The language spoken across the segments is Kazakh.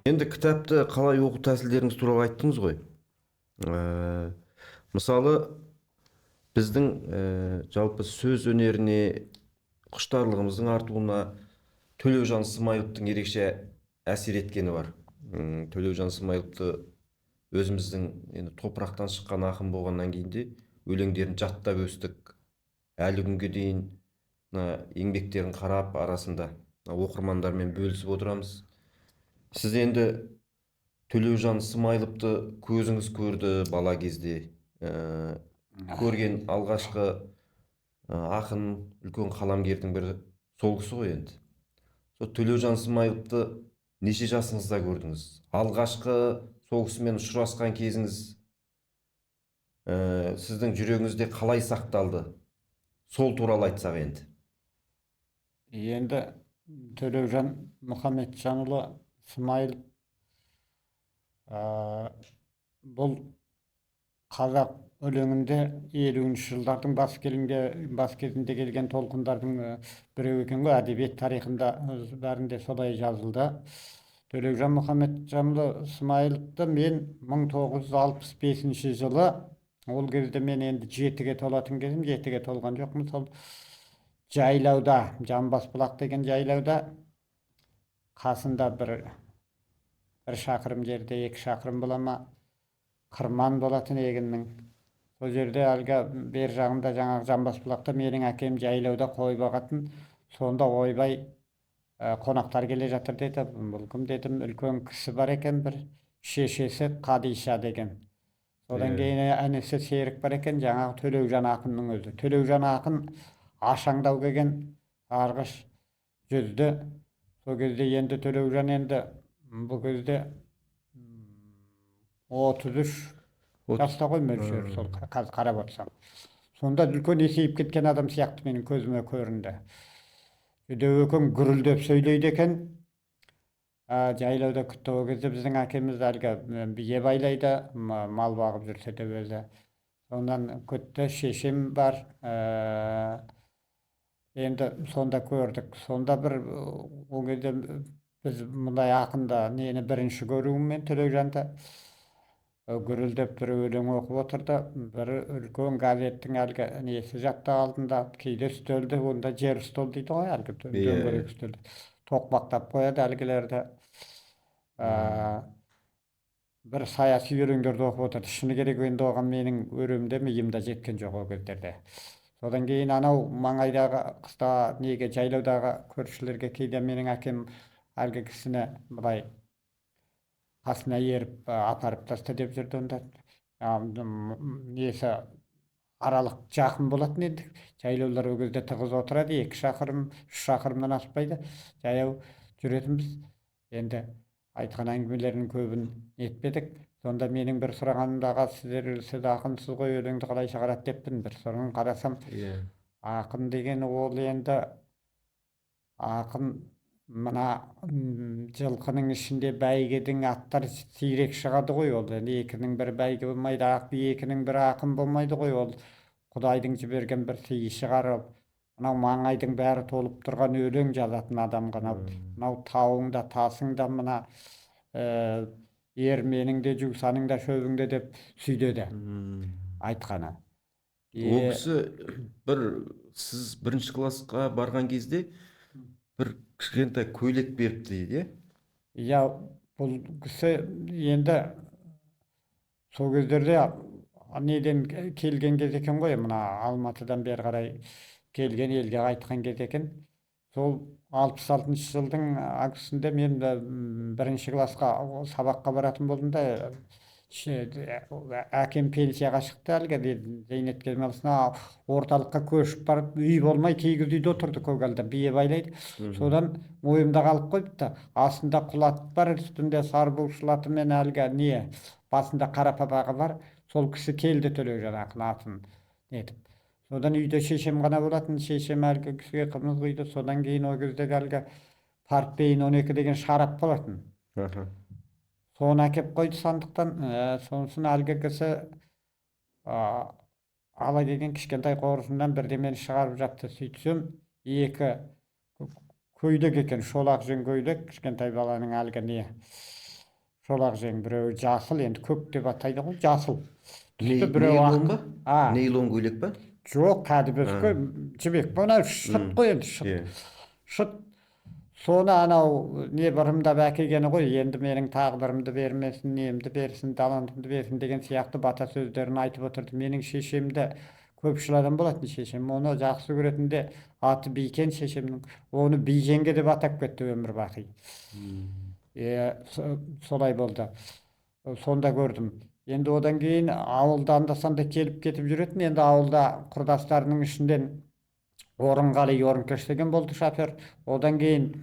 Енді кітапты қалай оқу тәсілдеріңіз туралы айттыңыз ғой. Ә, Мысалы біздің жалпы сөз өнеріне құштарлығымыздың артуына Төлеужан Смайыловтың ерекше әсер еткені бар. Төлеужан Смайыловты өзіміздің енді топырақтан шыққан ақын болғаннан кейін де өлеңдерін жаттап өстік. Әлі күнге дейін еңбектерін қарап арасында оқырмандармен бөлісіп отырамыз. Сіз енді Төлеужан Смайыловты көзіңіз көрді бала кезде. Көрген алғашқы ақын, үлкен қаламгердің бірі сол кісі ғой енді. Сол Төлеужан Смайыловты неше жасыңызда көрдіңіз? Алғашқы сол кісімен ұшырасқан кезіңіз сіздің жүрегіңізде қалай сақталды? Сол туралы айтсақ енді. Енді Төлеужан Мұхамеджанұлы Смайылов бұл қазақ өлеңінде 50-ші жылдардың бас кезінде келген толқындардың біреуі екен ғой. Әдебиет тарихында бәрінде солай жазылды. Төлеужан Мұхамеджанұлы Смайыловты мен 1965 жылы, ол кезде мен енді 7-ге толатын кезім, 7-ге толған жоқпын, сол жайлауда, Жамбасбұлақ деген жайлауда қасында бір шақырым жерде, 2 шақырым бола ма, қырман болатын егіннің. Сол жерде әлгі бер жағында жаңағы Жамбасбұлақта менің әкем жайлауда қой бағатын. Сонда ойбай қонақтар келе жатыр деді. Бұл кім дедім, үлкен кісі бар екен, бір шешесі Қадиша деген. Содан кейін әнесі Серік бар екен, жаңағы Төлеужан ақынның өзі. Төлеужан ақын ашаңдау келген, сарғыш жүзді. Сол кезде енді Төлеужан енді бұл кезде 33 жаста ғой мөлшері, сол қазір қарап отырсам. Сонда үлкен есейіп кеткен адам сияқты менің көзіме көрінді. Дөкең гүрілдеп сөйлейді екен. Жайлауда күтті. Ол кезде біздің әкеміз әлгі бие байлайды, мал бағып жүрсе де өзі. Сондан күтті, шешем бар. Енді сонда көрдік. Сонда бір ол кезде біз мұндай ақында нені бірінші көруім мен Төлеужанды. Гүрілдеп бір өлең оқып отырды. Бір үлкен газеттің әлгі несі жатты алдында, кейде үстелді, онда жер үстел дейді ғой, әлгі дөңгелек үстелді. Тоқпақтап қояды әлгілерді. Бір саяси өлеңдерді оқып отырды. Шыны керек енді оған менің өремде миымда жеткен жоқ ол кездерде. Содан кейін анау маңайдағы қыста неге жайлаудағы көршілерге кейде менің әкем әлгі кісіні былай қасына еріп апарып таста деп жүрді. Онда несі аралық жақын болатын еді. Жайлаулар ол кезде тығыз отырады, 2 шақырым, 3 шақырымнан аспайды. Жаяу жүретінбіз. Енді айтқан әңгімелерінің көбін етпедік. Сонда менің бір сұрағанымда, аға, сіз ақынсыз ғой, өлеңді қалай шығарады деппін. Bir сұрағын қарасам, ақын деген ол енді ақын мына жылқының ішінде бәйгедің аттар сирек шығады ғой. Ол енді 2-ның бірі бәйге болмайды, 2-ның бірі ақын болмайды ғой. Ол Құдайдың жіберген бір сыйы шығар. Мынау маңайдың бәрі толып тұрған өлең жазатын адамға, мынау тауыңда, тасыңда, мына менің де жусаның да шөбіңде деп сүйдеді айтқаны. Ол кісі сіз 1-ші классқа барған кезде бір кішкентай көйлек беріпті дейді, иә? Бұл кісі енді сол кездерде неден келген кез екен ғой, мына Алматыдан бері қарай келген, елге қайтқан кез екен. Сол 66 жылдың августында мен 1-ші классқа сабаққа баратын болдым да, әкем пенсияға шықты әлгі зейнет кемалысына, орталыққа көшіп барып, үй болмай кигіз үйде отырды, көгалда бие байлайды. Содан ойымда қалып қойыпты. Астында құлат бар, үстінде сарбұлшылаты мен әлгі не, басында қара папағы бар. Сол кісі келді, Төлеужан ақын атын нетіп. Содан үйде шешем ғана болатын. Шешем әлгі кісіге қымыз құйды. Содан кейін ол кездегі әлгі Портвейн 12 деген шарап болатын. Соны әкеп қойды сандықтан. Сонысын әлгі кісі ала деген кішкентай қоржыннан бірдемені шығарып жатты. Сөйтсем 2 көйлек екен, шолақ жүн көйлек, кішкентай баланың әлгі не Шолақ жең біреуі жасыл, енді көк деп атайды ғой, жасыл. Түсті біреуі Нейлон ақ. ба? А, Нейлон көйлек па? жоқ, кәдімгі жібек. Мына шыт қой енді, Иә. шыт. Соны анау не бұрымдап әкелгені ғой, енді менің тағдырымды бермесін, немді берсін, талантымды берсін деген сияқты бата сөздерін айтып отырды. Менің шешемді көпшіл адам болатын, шешем оны жақсы көретінде аты Бейкен шешемнің. Оны Бейженге деп атап кетті өмір бақи. Солай болды. Сонда көрдім. Енді одан кейін ауылда анда-санда келіп кетіп жүретін. Енді ауылда құрдастарының ішінден Орынғали Орынкеш деген болды шофер. Одан кейін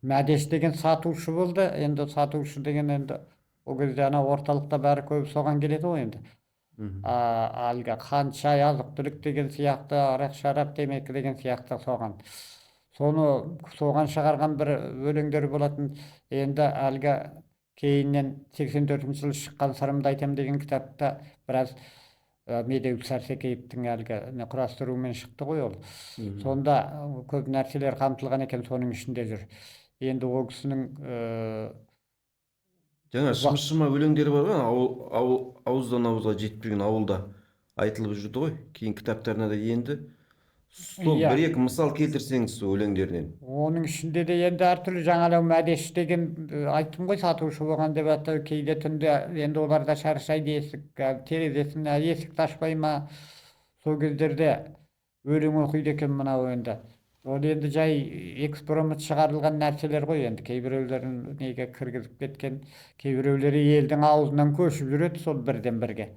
Мәдеш деген сатушы болды. Енді сатушы деген енді о кезде ана орталықта бәрі көп соған келеді ғой енді. Әлгі қант, шай, азық-түлік деген сияқты, арақ, шарап, темекі деген сияқты соған. Соған шығарған бір өлеңдері болатын. Енді әлгі кейіннен 84 жылы шыққан Сырымды айтам деген кітапта біраз Медеуов Сәрсекеевтің әлгі құрастыруымен шықты ғой ол. Сонда көп нәрселер қамтылған екен, соның ішінде жүр. Енді ол кісінің Жаңа шымшыма өлеңдері бар ғой, ауыздан ауызға жетіп жүрген ауылда айтылып жүрді ғой. Кейін кітаптарына да енді. Сол бір екі мысал келтірсеңіз сол өлеңдерінен. Оның ішінде де енді әртүрлі жаңалау Мәдеш деген айттым ғой, сатушы болған деп атты. Кейде түнде енді оларда шаршайды, терезесін есікті ашпай ма, сол кездерде өлең оқиды екен мынау енді. Ол енді жай экспромт шығарылған нәрселер ғой енді. Кейбіреулерін неге кіргізіп кеткен, кейбіреулері елдің аузынан көшіп жүреді сол бірден бірге.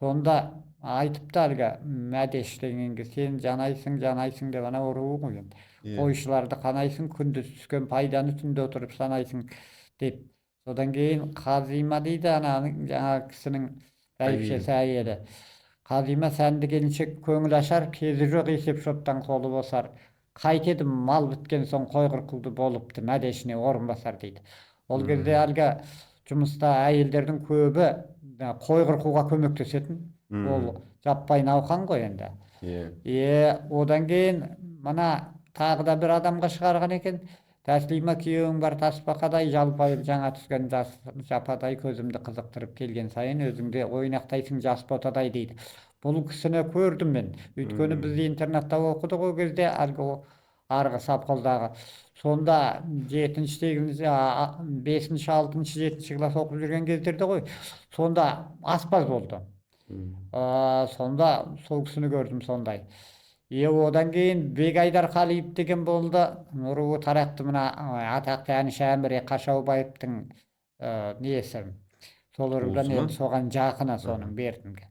Сонда айтыпты әлгі Мәдеш дегенге, сен жанайсың деп ана ұруы ғой енді. Қойшыларды қанайсың, күндіз түскен пайданы түнде отырып санайсың деп. Содан кейін Қазима дейді ана жаңа кісінің бәйбішесі әйелі. Қазима сәнді келіншек көңіл ашар, кезі жоқ есеп шоттан қолы босар. Қайтеді мал біткен соң қой қырқылды болыпты, Мәдешіне орынбасар дейді. Ол кезде әлгі жұмыста әйелдердің көбі қой қырқуға көмектесетін. Ол жаппай науқан ғой енді. Одан кейін мына тағы да бір адамға шығарған екен. Тәслима күйеуің бар тасбақадай, жалпайып жаңа түскен жападай, көзімді қызықтырып келген сайын өзіңде ойнақтайсың жас ботадай дейді. Бұл кісіні көрдім мен. Өйткені біз интернатта оқыдық ол кезде, арғы Сапқолдағы. Сонда 7-ші, 5-ші, 6-ші, 7-ші класс оқып жүрген кездерде ғой. Сонда аспаз болды. Сонда сол кісіні көрдім сондай. Одан кейін Бегайдар Қалиев деген болды. Руы тарақты мына атақты әнші Әміре Қашаубаевтың несі. Сол ұрыдан енді соған жақына соның бертінгі.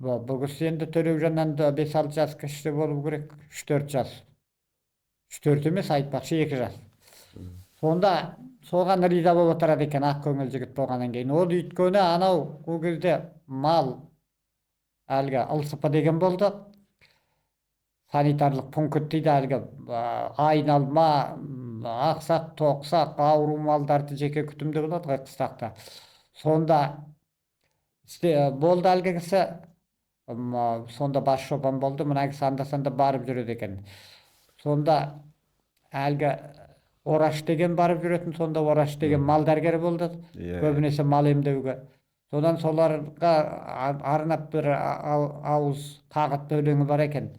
Бұл кісі енді Төлеужаннан 5-6 жас кіші болу керек, 3-4 жас. 3-4 емес, айтпақшы 2 жас. Сонда соған риза болып отырады екен, ақ көңіл жігіт болғаннан кейін. Ол өйткені анау ол кезде мал әлгі ылсыпы деген болды. Санитарлық пункт дейді әлгі айналма, ақсақ, тоқсақ, ауру малдарды жеке күтімді болады ғой қыстақта. Сонда болды әлгі кісі, сонда бас шопан болды, мына кісі анда-санда барып жүреді екен. Сонда әлгі Ораш деген барып жүретін, сонда Ораш деген мал дәрігері болды, көбінесе мал емдеуге. Содан соларға арнап бір ауыз қағытты өлеңі бар екен.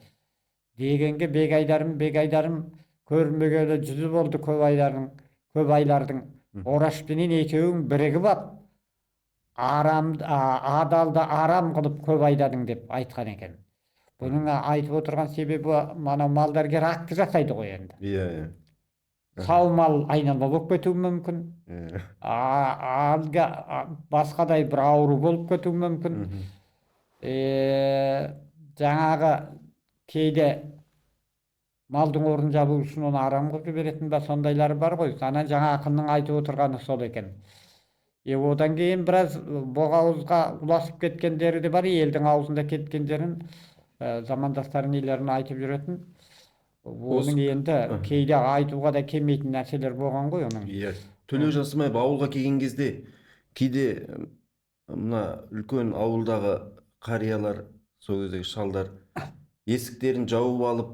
Дегенге Бегайдарым көрмегелі 100 болды көп айлардың. Орашпенен екеуің бірігіп ап, адалды арам қылып көп айдадың деп айтқан екен. Бұның айтып отырған себебі мана мал дәрігері акті жасайды ғой енді. Сау мал айналма болып кетуі мүмкін. Басқадай бір ауру болып кетуі мүмкін. Жаңағы кейде малдың орнын жабу үшін оны арам қылып жіберетін ба, сондайлары бар ғой. Ана жаңа ақынның айтып отырғаны сол екен. Одан кейін біраз боғауызға ұласып кеткендері де бар, елдің аузында кеткендерін, замандастар нелерін айтып жүретін. Оның енді кейде айтуға да келмейтін нәрселер болған ғой оның. Төлеужан Смаев ауылға келген кезде кейде мына үлкен ауылдағы қариялар, сол кездегі шалдар есіктерін жауып алып,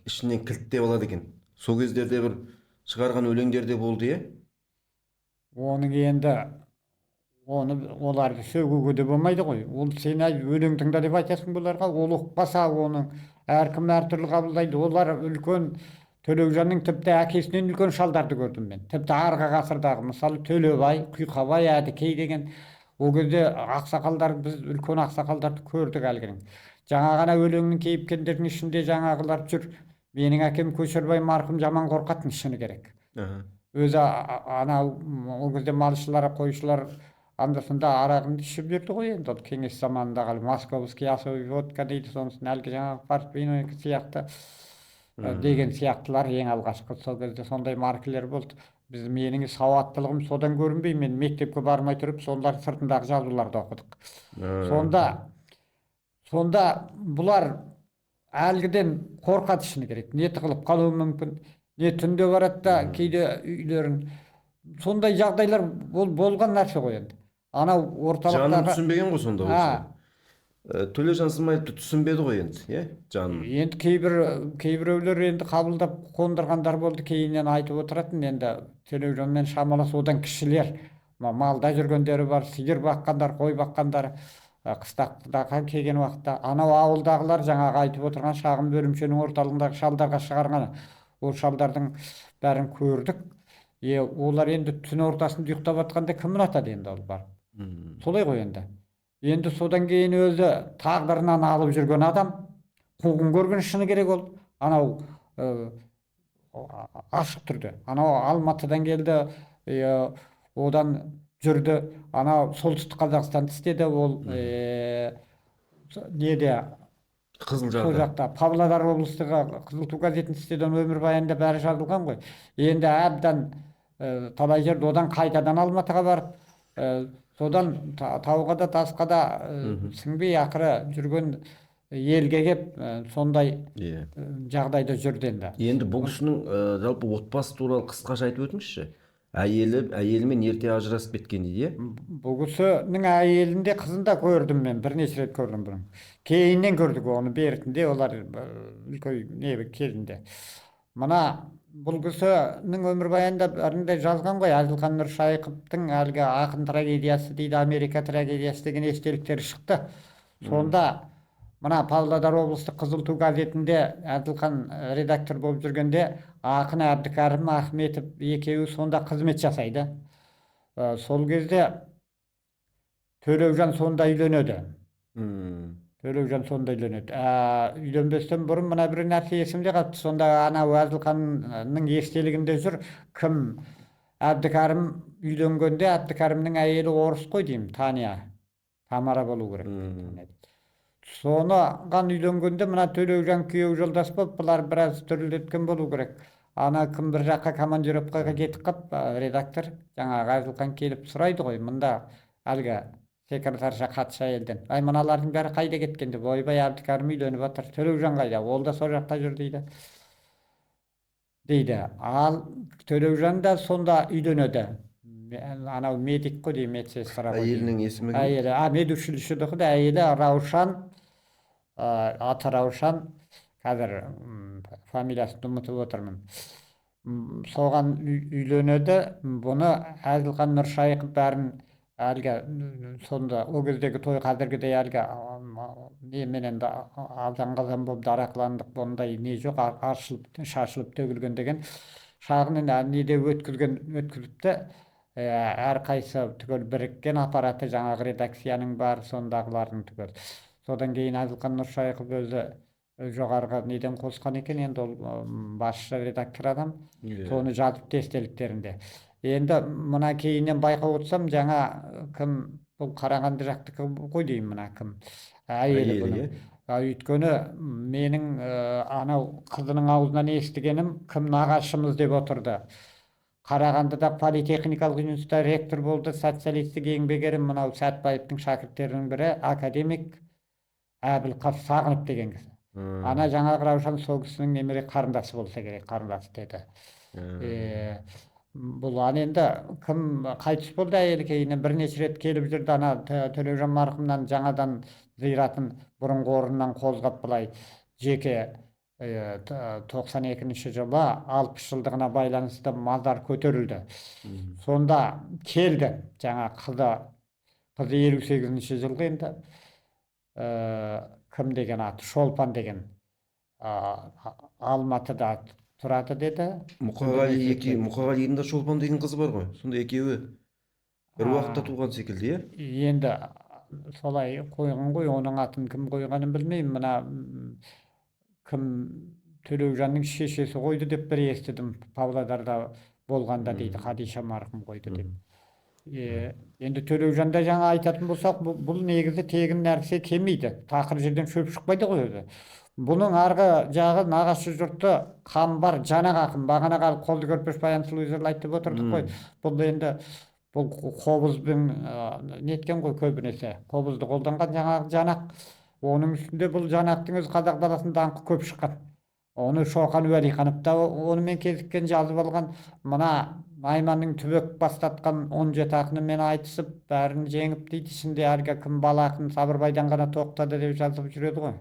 ішінен кілттеп алады екен. Сол кездерде бір шығарған өлеңдерде болды, Оның енді оны оларды сөгуге де болмайды ғой. Ол сен өлең тыңда деп айтасың бұларға, ол ұқпаса оның әркім әртүрлі қабылдайды. Олар үлкен Төлеужанның тіпті әкесінен үлкен шалдарды көрдім мен. Тіпті арғы ғасырдағы мысалы Төлебай, Құйқабай, Әдікей деген ол кезде ақсақалдар, біз үлкен ақсақалдарды көрдік әлгінің. Жаңа ғана өлеңнің кейіпкерлерінің ішінде жаңағылар жүр. Менің әкем Көшербай марқұм жаман қорқатын шыны керек. Өзі анау ол кезде малшылар, қойшылар анда-санда арағын ішіп жүрді ғой енді. Ол кеңес заманындағы московский особый водка дейді, сонысын әлгі жаңағы портвейн сияқты деген сияқтылар ең алғашқы сол кезде сондай маркілер болды. Менің сауаттылығым содан көрінбей, мен мектепке бармай тұрып солар сыртындағы жазуларды оқыдық. Сонда бұлар әлгіден қорқады шыны керек. Не тығылып қалуы мүмкін, не түнде барады да кейде үйлерін. Сондай жағдайлар болған нәрсе ғой енді. Анау орталықтағы... Жанын түсінбеген ғой сонда осы. Төлежан Смайыловты түсінбеді ғой енді, жанын. Енді кейбіреулер енді қабылдап қондырғандар болды, кейіннен айтып отыратын. Енді Төлежанмен шамалас одан кішілер, малда жүргендері бар, сиыр баққандар, қой баққандар, қыстаққа келген уақытта анау ауылдағылар жаңағы айтып отырған шағын бөлімшенің орталығындағы шалдарға шығарған. Ол шалдардың бәрін көрдік. Олар енді түн ортасында ұйықтап жатқанда кім ұнатады енді ол бар. Солай ғой енді. Енді содан кейін өзі тағдырынан алып жүрген адам қуғын көрген шыны керек ол. Анау ашық түрде. Анау Алматыдан келді, одан жүрді. Анау солтүстік Қазақстанды істеді ол. Неде? Қызылжарда. Павлодар облыстығы Қызыл ту газетін істеді, өмірбаянында бәрі жазылған ғой. Енді әбден талай жерде одан қайтадан Алматыға барып, содан тауға да тасқа да сіңбей ақыры жүрген елге кеп сондай жағдайда жүрді енді. Енді бұл кісінің жалпы отбасы туралы қысқаша айтып өтіңізші. Әйелімен ерте ажырасып кеткен дейді. Бұл кісінің әйелінде қызында көрдім мен, бірнеше рет көрдім бұның. Кейіннен көрдік оны бертінде, олар үлкен кезінде. Мына бұл кісінің өмірбаянында бәрінде жазған ғой, Әділхан Нұршайықовтың әлгі ақын трагедиясы дейді, Америка трагедиясы деген естеліктері шықты. Сонда мына Павлодар облыстық Қызыл ту газетінде Әділхан редактор болып жүргенде ақын Әбдікәрім Ахметов екеуі сонда қызмет жасайды. Сол кезде Төлеужан сонда үйленеді. Төлеужан сонда үйленеді. Үйленбестен бұрын мына бір нәрсе есімде қалды. Сонда анау Әділханның естелігінде жүр, кім Әбдікәрім үйленгенде Әбдікәрімнің әйелі орыс қой деймін, Таня, Тамара болу керек. Соныған үйленгенде мына Төлеужан күйеу жолдас болып, бұлар біраз дүрілдеткен болу керек. Ана кім бір жаққа командировкаға кетіп қап, редактор жаңағы Әділхан келіп сұрайды ғой, мұнда әлгі секретарша хатшы әйелден. Мыналардың бәрі қайда кеткен деп, ойбай Әбдікәрім үйленіп жатыр, Төлеужан қайда? Ол да сол жақта жүр дейді. Ал Төлеужан да сонда үйленеді. Анау медик қой деймін, медсестра ғой. Әйелінің есімі кім? Әйелі, медучилищеде қой, әйелі Раушан, аты Раушан, қазір фамилиясын ұмытып отырмын. Соған үйленеді. Бұны Әділхан Нұршайықов бәрін әлгі сонда ол кездегі той қазіргідей әлгі неменен азан-қазан болып дарақыландық, бұндай не жоқ, аршылып шашылып төгілген деген шағын неде өткізіпті. Әрқайсы түгел біріккен аппараты жаңағы редакцияның бар, сондағылардың түгел. Содан кейін Әділхан Нұршайықов өзі жоғарғы неден қосқан екен, енді ол басшы редактор адам, соны жазып естеліктерінде. Енді мына кейіннен байқап отырсам, жаңа кім, бұл Қарағанды жақтікі ғой деймін, мына кім, әйелі бұның. Өйткені менің анау қызының аузынан естігенім, кім нағашымыз деп отырды. Қарағандыда политехникалық университетте ректор болды, социалистік еңбек ері, мынау Сәтбаевтың шәкірттерінің бірі академик Әбілқас Сағынып деген кісі. Ана жаңағы Раушан сол кісінің немере қарындасы болса керек, қарындасы деді. Бұл енді кім қайтыс болды, әйелі кейіннен бірнеше рет келіп жүрді. Ана Төлеужан марқұмнан жаңадан зиратын бұрынғы орнынан қозғап былай жеке 92 жылы 60 жылдығына байланысты мазар көтерілді. Сонда келді жаңа қызы 58 жылғы енді кім деген аты Шолпан деген Алматыда тұрады деді. Мұқағалидың да Шолпан деген қызы бар ғой. Сонда екеуі бір уақытта туған секілді, иә? Енді солай қойған ғой, оның атын кім қойғанын білмеймін. Мына кім Төлеужанның шешесі қойды деп бір естідім. Павлодарда болғанда дейді, Хадиша марқұм қойды деп. Енді Төлеужанда жаңа айтатын болсақ, бұл негізі тегін нәрсе келмейді. Тақыр жерден шөп шықпайды ғой өзі. Бұның арғы жағы нағашы жұрты Қамбар Жанақ ақын. Бағана қалып қолды көрпеш Баян Сұлу жырлы айтып отырдық қой. Бұл енді бұл қобызбен неткен ғой көбінесе. Қобызды қолданған жаңағы Жанақ. Оның үстінде бұл Жанақтың өз қазақ даласында даңқы көп шыққан. Оны Шоқан Уәлиханов та онымен кезіккен, жазып алған. Мына Найманның түбек бастатқан 17 ақынымен айтысып, бәрін жеңіп дейді. Ішінде әлгі кім бала ақын Сабырбайдан ғана тоқтады деп жазып жүреді ғой.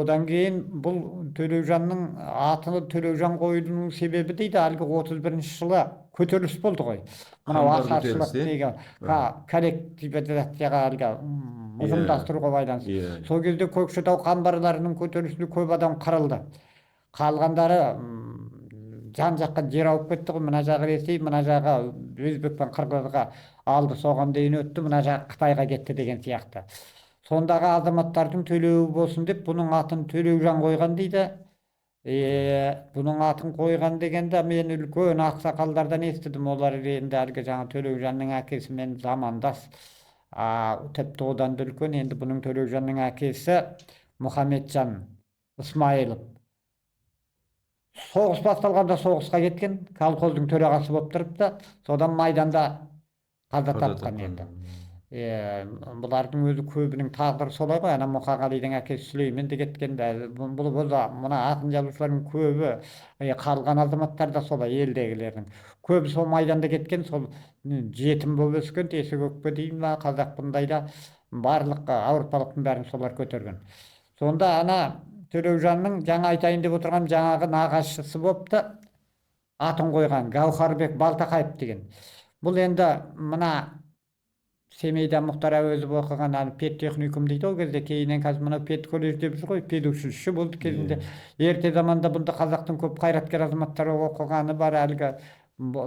Одан кейін бұл Төлеужанның аты Төлеужан қоюының себебі дейді, әлгі 31-ші жылы көтеріліс болды ғой. Мынау ашаршылық деген коллективизацияға әлгі ұжымдастыруға байланысты. Сол кезде Көкшетау қамбарларының көтерілісінде көп адам қырылды. Қалғандары жан жаққа жер ауып кетті ғой. Мына жағы Ресей, мына жағы Өзбек пен Қырғызға алды, соған дейін өтті, мына жағы Қытайға кетті деген сияқты. Сондағы азаматтардың төлеуі болсын деп бұның атын Төлеужан қойған дейді. Бұның атын қойған дегенде мен үлкен ақсақалдардан естідім. Олар енді әлгі жаңа Төлеужанның әкесімен замандас. Тіпті одан да үлкен. Енді бұның Төлеужанның әкесі Мұхамеджан Исмайылов. Соғыс басталғанда соғысқа кеткен, колхоздың төрағасы болып тұрыпты. Содан майданда қаза тапқан енді. Бұлардың өзі көбінің тағдыры солай ғой. Ана Мұқағалидың әкесі Сүлеймен де кеткен. Бұл мына ақын жазушылардың көбі, қалған азаматтар да солай, елдегілердің. Көбі сол майданда кеткен, сол жетім болып өскен, тесік өкпе дейін ба, қазақ бұндайда барлық ауыртпалықтың бәрін солар көтерген. Сонда ана Төлеужанның жаңа айтайын деп отырған жаңағы нағашысы болыпты, атын қойған Гаухарбек Балтақаев деген. Бұл енді мына Семейде Мұхтар Әуезов оқыған педтехникум дейді, ол кезде кейіннен қазір мына педколледж деп жүр ғой, педучилище болды кезінде. Ерте заманда бұнда қазақтың көп қайраткер азаматтары оқығаны бар. Әлгі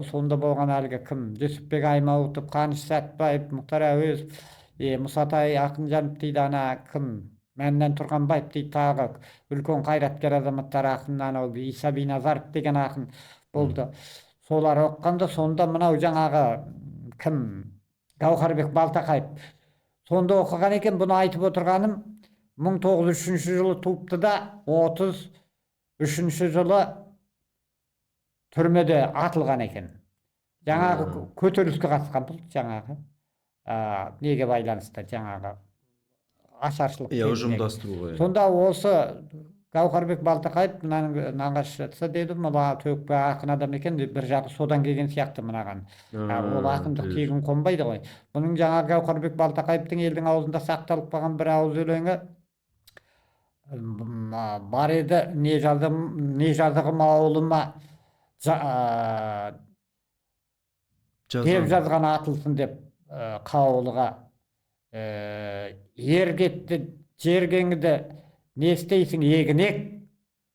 сонда болған әлгі кім? Жүсіпбек Аймауытов, Қаныш Сәтбаев, Мұхтар Әуезов, Мұсатай Ақынжанов дейді, ана кім? Мәннен Тұрғанбаев дейді, тағы үлкен қайраткер азаматтар ақын, анау Иса Биназаров деген ақын болды. Солар оқығанда сонда мынау жаңағы кім? Гаухарбек Балтақаев. Сонда оқыған екен. Бұны айтып отырғаным 1903 жылы туыпты да 33 жылы түрмеде атылған екен. Жаңағы көтеріліске қатысқан бұл жаңағы неге байланысты жаңағы ашаршылық. Ұжымдастыруға. Сонда осы Гаухарбек Балтақаев мынаның нағашысы деді, мына төкпе ақын адам екен, бір жағы содан келген сияқты мынаған. Ол ақындық тегін қонбайды ғой. Бұның жаңа Гаухарбек Балтақаевтың елдің аузында сақталып қалған бір ауыз өлеңі бар еді. Не жазығым ауылыма деп жазған атылсын деп қаулыға ер кетті жергеңді не істейсің егінек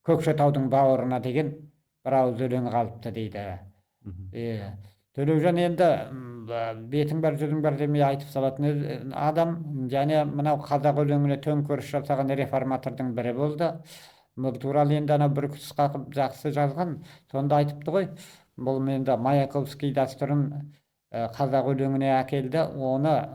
Көкшетаудың бауырына деген бір ауыз өлең қалыпты дейді. Төлеужан енді бетің бар жүзің бар демей айтып салатын адам, және мынау қазақ өлеңіне төңкеріс жасаған реформатордың бірі болды. Бұл туралы енді ана бір қысқа жақсы жазған. Сонда айтыпты ғой, бұл енді Маяковский дәстүрін қазақ өлеңіне әкелді. Оны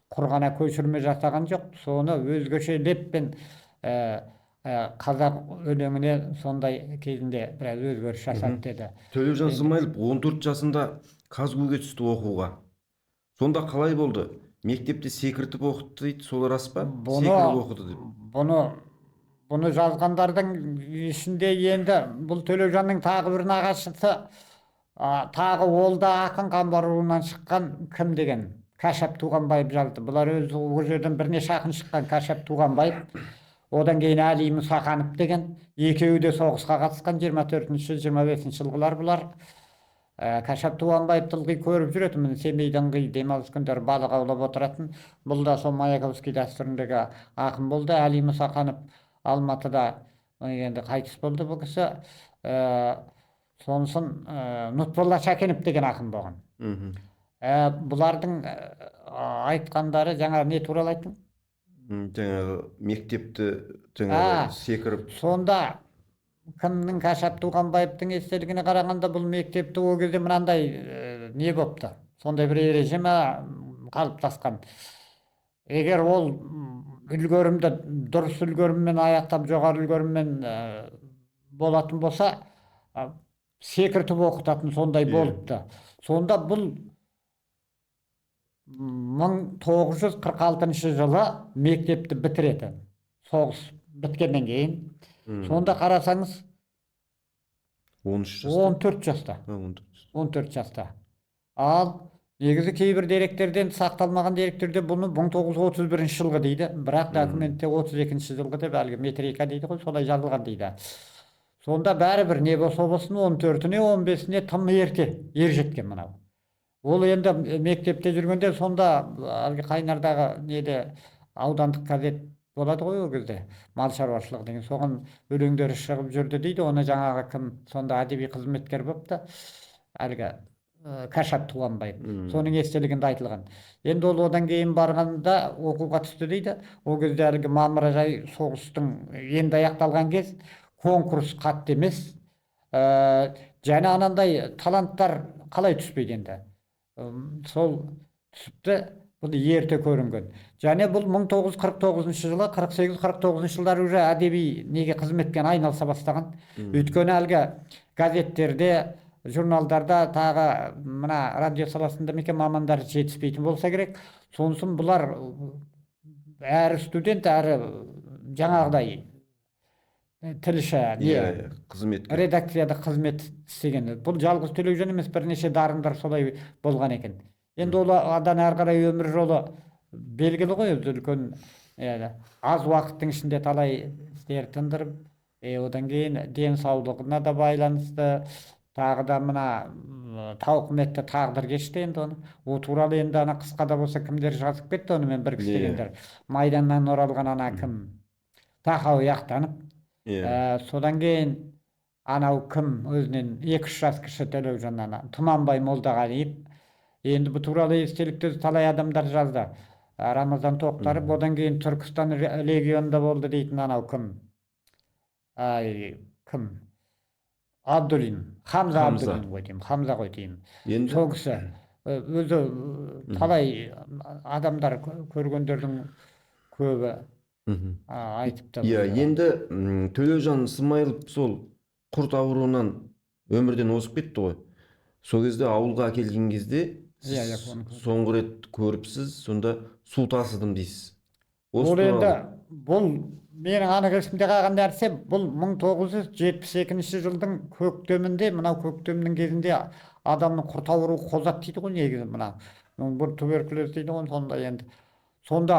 құрғана көшірме жасаған жоқ, соны өзгеше леппен қазақ өлеңіне сондай кезінде біраз өзгеріс жасады деді. Төлеужан Смайылов 14 жасында Казгуге түсті оқуға. Сонда қалай болды? Мектепте секіртіп оқытты дейді, сол рас па? Секіріп оқыды деп. Бұны жазғандардың ішінде енді бұл Төлеужанның тағы бір нағашысы, тағы ол да ақын Қамбар руынан шыққан кім деген? Кәшап Туғанбаев жазды. Бұлар өзі ол жерден бірнеше ақын шыққан. Кәшап Туғанбаев Одан кейін Әли Мұсақанов деген екеуі де соғысқа қатысқан 24-25 жылғылар бұлар. Кашап Туғанбаевты ылғи көріп жүретін, міне Семейден ылғи демалыс күндері балық аулап отыратын. Бұл да сол Маяковский дәстүріндегі ақын болды. Әли Мұсақанов Алматыда енді қайтыс болды бұл кісі. Сонысын Нұтфолла Шәкенов деген ақын болған. Бұлардың айтқандары жаңа не туралы айттың? Жаңағы мектепті жаңағы секіріп. Сонда кімнің Кашап Туғанбаевтың естелігіне қарағанда бұл мектепті ол кезде мынандай не болыпты. Сондай бір ереже қалыптасқан. Егер ол үлгерімді дұрыс үлгеріммен аяқтап жоғары үлгеріммен болатын болса, секіртіп оқытатын сондай болыпты. Сонда бұл 1946 жылы мектепті бітіреді. Соғыс біткеннен кейін. Сонда қарасаңыз 14 жаста. 14 жаста. Ал негізі кейбір деректерден сақталмаған деректерде бұны 1931 жылғы дейді. Бірақ документте 32 жылғы деп әлгі метрика дейді ғой, солай жазылған дейді. Сонда бәрібір не болса болсын 14-іне 15-іне тым ерте ер жеткен мынау. Ол енді мектепте жүргенде сонда әлгі Қайнардағы неде аудандық газет болады ғой ол кезде, мал шаруашылығы деген, соған өлеңдері шығып жүрді дейді. Оны жаңағы кім сонда әдеби қызметкер болыпты, әлгі Кашап Туғанбаев. Соның естелігінде айтылған. Енді ол одан кейін барғанда оқуға түсті дейді. Ол кезде әлгі Мамыражай соғыстың енді аяқталған кез, конкурс қатты емес. Және анандай таланттар қалай түспейді енді. Сол түсіпті, бұл ерте көрінген. Және бұл 1949 жылы, 48-49 жылдар уже әдеби неге қызметпен айналыса бастаған. Өйткені әлгі газеттерде, журналдарда тағы мына радио саласында мекен мамандар жетіспейтін болса керек. Сонысын бұлар әрі студент, әрі жаңағыдай тілші, редакцияда қызмет істеген. Бұл жалғыз Төлеужан емес, бірнеше дарындар солай болған екен. Енді ол адан әрі қарай өмір жолы белгілі ғой, үлкен аз уақыттың ішінде талай істер тындырып, одан кейін денсаулығына да байланысты, тағы да мына тауқыметті тағдыр кешті енді оны. О туралы енді ана қысқада болса кімдер жазып кетті оны, мен бір кістегендер. Майданнан оралған ана кім? Тахау яқтанып. Содан кейін анау кім өзінен 2-3 жас кіші Төлеужаннан Тұманбай Молдағалиев. Енді бұл туралы естелікті талай адамдар жазды. Рамазан Тоқтаров, одан кейін Түркістан легионында болды дейтін анау кім? Кім? Абдулин, Хамза Абдулин ғой деймін, Хамза ғой деймін. Сол кісі өзі талай адамдар көргендердің көбі айтыпты. Енді Төлеужан Смайылов сол құрт ауруынан өмірден озып кетті ғой. Сол кезде ауылға келген кезде соңғы рет көріпсіз, сонда су тасыдым дейсіз. Ол енді бұл менің анық есімде қалған нәрсе, бұл 1972 жылдың көктемінде, мынау көктемнің кезінде адамның құрт ауруы қозады дейді ғой негізі, мына бір туберкулез дейді ғой, сонда енді. Сонда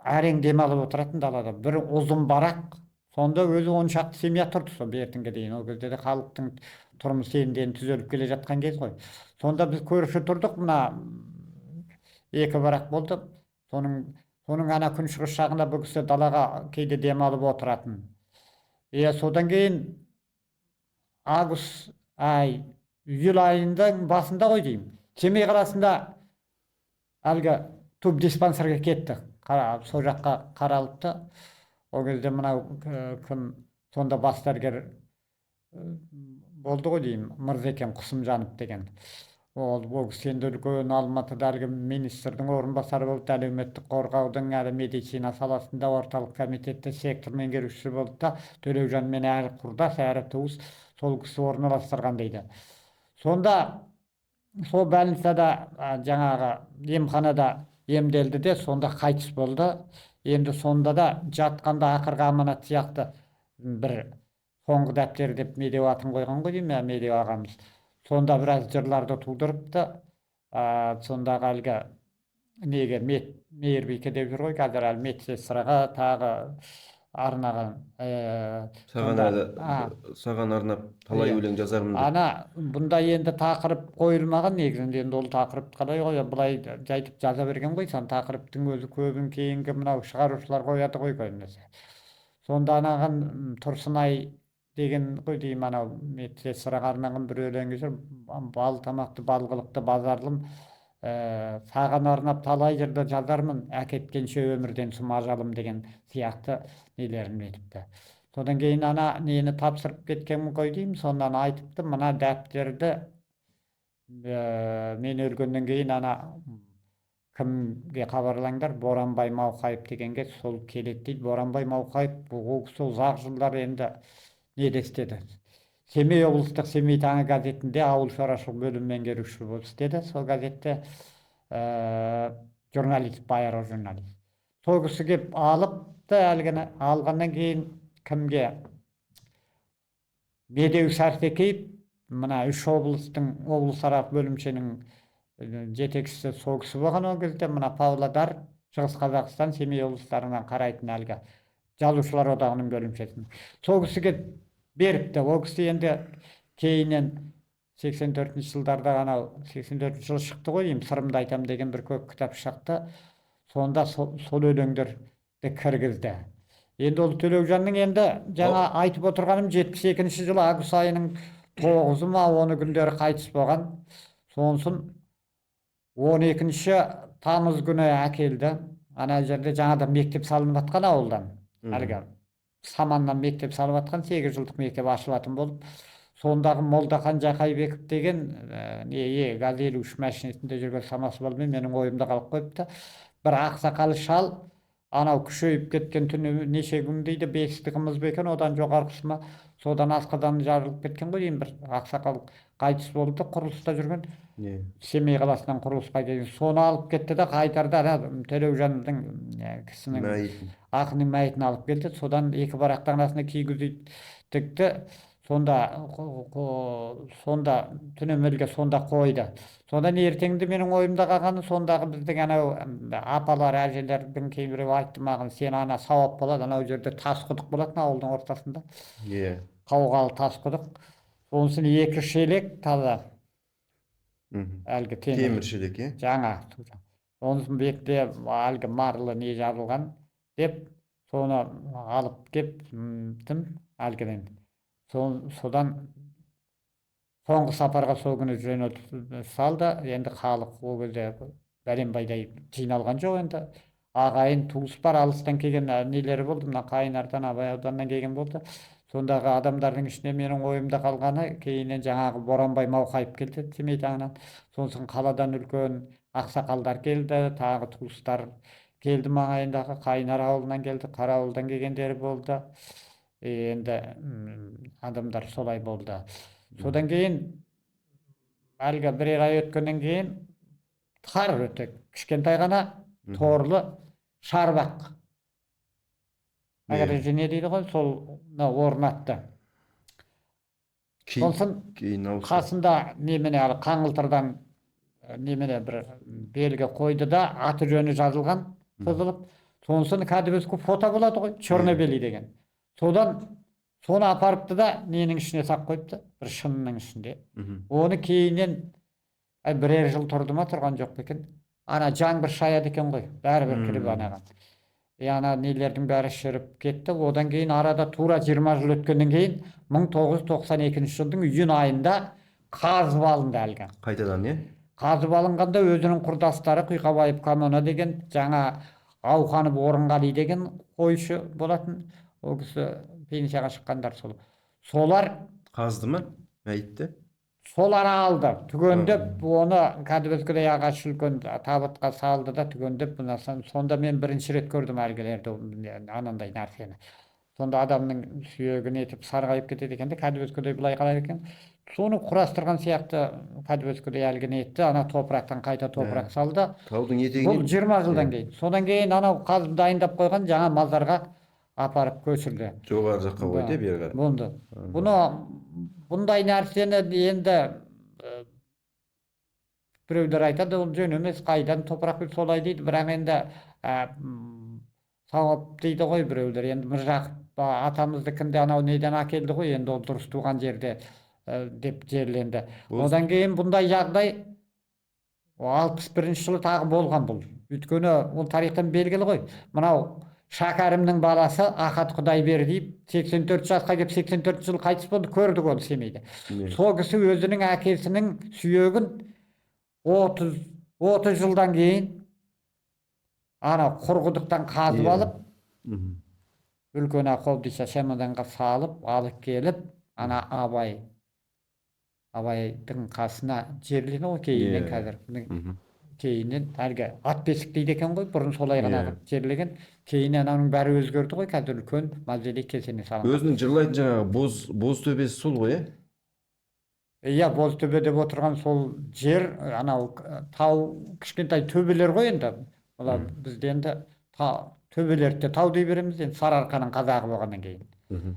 әрең демалып отыратын далада бір ұзын барақ, сонда өзі 10 шақты семья тұрды сол бертінге дейін. Ол кезде де халықтың тұрмысы енді түзеліп келе жатқан кез ғой. Сонда біз көрші тұрдық, мына 2 барақ болды. Соның ана күншығыс жағында бұл кісі далаға кейде демалып отыратын. Содан кейін июль айының басында ғой деймін. Семей қаласында әлгі туб диспансерге кетті. Сол жаққа қаралыпты. Ол кезде мынау кім сонда бас дәрігер болды ғой деймін, Мырзекен Құсымжанов деген. Ол кісі енді үлкен Алматыда әлгі министрдің орынбасары болды, әлеуметтік қорғаудың әлі медицина саласында орталық комитетте сектор меңгерушісі болды да, Төлеужанмен әрі құрдас, әрі туыс, сол кісі орналастырған дейді. Сонда сол больницада жаңағы емханада емделді де, сонда қайтыс болды. Енді сонда да жатқанда ақырғы аманат сияқты бір соңғы дәптер деп Медеу атын қойған ғой деймін, Медеу ағамыз. Сонда біраз жырларды тудырыпты. Сондағы әлгі неге Мейірбике деп жүр ғой қазір әлі медсестраға тағы арнаған. Саған Сонда әлі саған арнап талай иә. өлең жазармын деп. Ана бұнда енді тақырып қойылмаған негізінде, енді ол тақырып қалай қоя, былай жайтып жаза берген ғой, сан тақырыптың өзі көбін кейінгі мынау шығарушылар қояды ғой көбінесе. Сонда анаған Тұрсынай деген ғой деймін, анау медсестраға арнаған бір өлеңі жүр. Бал тамақты бал қылықты базарлым, саған арнап талай жырды жазармын, әкеткенше өмірден сұм ажалым деген сияқты нелерін нетіпті. Содан кейін ана нені тапсырып кеткенмін ғой деймін, сондан айтыпты, мына дәптерді мен өлгеннен кейін ана кімге хабарлаңдар, Боранбай Мауқаев дегенге, сол келеді дейді. Боранбай Мауқаев ол кісі ұзақ жылдар енді неде істеді. Семей облыстық Семей таңы газетінде ауыл шаруашылық бөлім меңгерушісі болып істеді. Сол газетте журналист, байырғы журналист. Сол кісі келіп алыпты, әлгіні алғаннан кейін кімге? Медеу Сәрсекеев, мына үш облысаралық бөлімшенің жетекшісі сол кісі болған ол кезде. Мына Павлодар, Шығыс Қазақстан, Семей облыстарынан қарайтын әлгі жазушылар одағының бөлімшесін. Сол кісіге беріпті. Ол кісі енді кейіннен 84 жылдарда анау 84 жыл шықты ғой деймін, сырымды айтам деген бір көп кітап шықты. Сонда сол өлеңдерді кіргізді. Енді ол Төлеужанның енді жаңа айтып отырғаным 72 жылы август айының 9-ы ма 10 күндері қайтыс болған. Сонсын 12 тамыз күні әкелді. Ана жерде жаңадан мектеп салынып жатқан ауылдан. Әлгі Саманнан мектеп салып жатқан, 8 жылдық мектеп ашылатын болып. Сондағы Молдахан Жақайбеков деген ГАЗ-53 машинасында жүрген самасы болмай менің ойымда қалып қойыпты. Бір ақсақалы шал, анау күшейіп кеткен түні неше күн дейді, бесіктігіміз бекен, одан жоғарғысы ма, содан асқадан жарылып кеткен ғой деймін, бір ақсақал қайтыс болды, құрылыста жүрген. Семей қаласынан құрылысқа келген. Соны алып кетті де қайтарда Төлеужанның кісінің ақынның мәйітін алып келді. Содан екі барақтың арасына кигіздікті. Сонда түнемелге сонда қойды. Содан ертеңді менің ойымда қалғаны, сондағы біздің анау апалар, әжелердің кейбіреу айтты маған, сен ана сауап болады, анау жерде тас құдық болатын ауылдың ортасында. Қауғалы тас құдық. Сонысын 2 шелек таза. Әлгі темір шелек, жаңа. Сонысын бекте әлгі марлы не жазылған деп, соны алып кеп әлгіден. Содан соңғы сапарға сол күні жөнелтіп салды. Енді халық ол кезде бәленбайдай жиналған жоқ енді. Ағайын туыс бар, алыстан келген нелері болды, мына Қайнардан, Абай ауданынан келген болды. Сондағы адамдардың ішінде менің ойымда қалғаны, кейіннен жаңағы Боранбай Мауқаев келді Семей таңынан. Сонысын қаладан үлкен ақсақалдар келді, тағы туыстар келді, маңайындағы Қайнар ауылынан келді, Қарауылдан келгендері болды. Енді адамдар солай болды. Содан кейін әлгі бірер ай өткеннен кейін тар өте кішкентай ғана торлы шарбақ ограждение дейді ғой, сол орнатты. Сосын қасында немене қаңылтырдан немене бір белгі қойды да, аты жөні жазылған сызылып. Сонысын кәдімгі фото болады ғой, Чернобели деген. Соны апарыпты да ненің ішіне сақ қойыпты, бір шынның ішінде. Оны кейінен бірер жыл тұрды ма, тұрған жоқ екен. Ана жаңбыр шаяды екен ғой, бәрібір кіріп анаған. Ана нелердің бәрі шіріп кетті. Одан кейін арада тура 20 жыл өткеннен кейін 1992 жылдың июнь айында қазып алынды әлгі. Қайтадан, Қазып алынғанда өзінің құрдастары Құйқабаев Камона деген, жаңа Ауханов Орынғали деген қойшы болатын. Ол кісі пенсияға шыққандар солар қазды ма мәйітті? Солар алды, түгендеп, оны кәдімгідей ағаш үлкен табытқа салды да түгендеп. Сонда мен бірінші рет көрдім әлгілерді, анандай нәрсені. Сонда адамның сүйегін етіп сарғайып кетеді екен де, кәдімгідей былай қалайды екен. Соны құрастырған сияқты кәдімгідей әлгіні етті, ана топырақтан қайта топырақ салды. Таудың етегіне. Бұл 20 жылдан кейін. Содан кейін анау қазып дайындап қойған жаңа мазарға апарып көшірді. Жоғары жаққа қойды бері. Бұндай нәрсені енді Біреулер айтады, ол жөн емес, қайдан топырақ солай дейді, бірақ енді сауап дейді ғой біреулер. Енді Міржақып атамыздікінде анау неден әкелді ғой, енді ол дұрыс туған жерде деп жерленді. Одан кейін бұндай жағдай 61-ші жылы тағы болған бұл. Өйткені ол тарихтан белгілі ғой. Мынау Шәкәрімнің баласы Ахат Құдайбердиев 84 жасқа келіп 84 жыл қайтыс болды, көрдік ол Семейде. Сол кісі өзінің әкесінің сүйегін 30 жылдан кейін ана құрғұдықтан қазып алып, үлкен ақолдиша шамаданға салып, алып келіп, ана Абайдың қасына жерленді ғой кейіннен қазір. Кейіннен әлгі ат бесік дейді екен ғой, бұрын солай ғана жерлеген. Кейіннен ананың бәрі өзгерді ғой, қазір үлкен мавзолей кесене салынған. Өзінің жырлайтын жаңағы боз төбесі сол ғой, Иә, боз төбе деп отырған сол жер, анау тау, кішкентай төбелер ғой енді. Бізде енді төбелерді тау дей береміз, енді Сарыарқаның қазағы болғаннан кейін.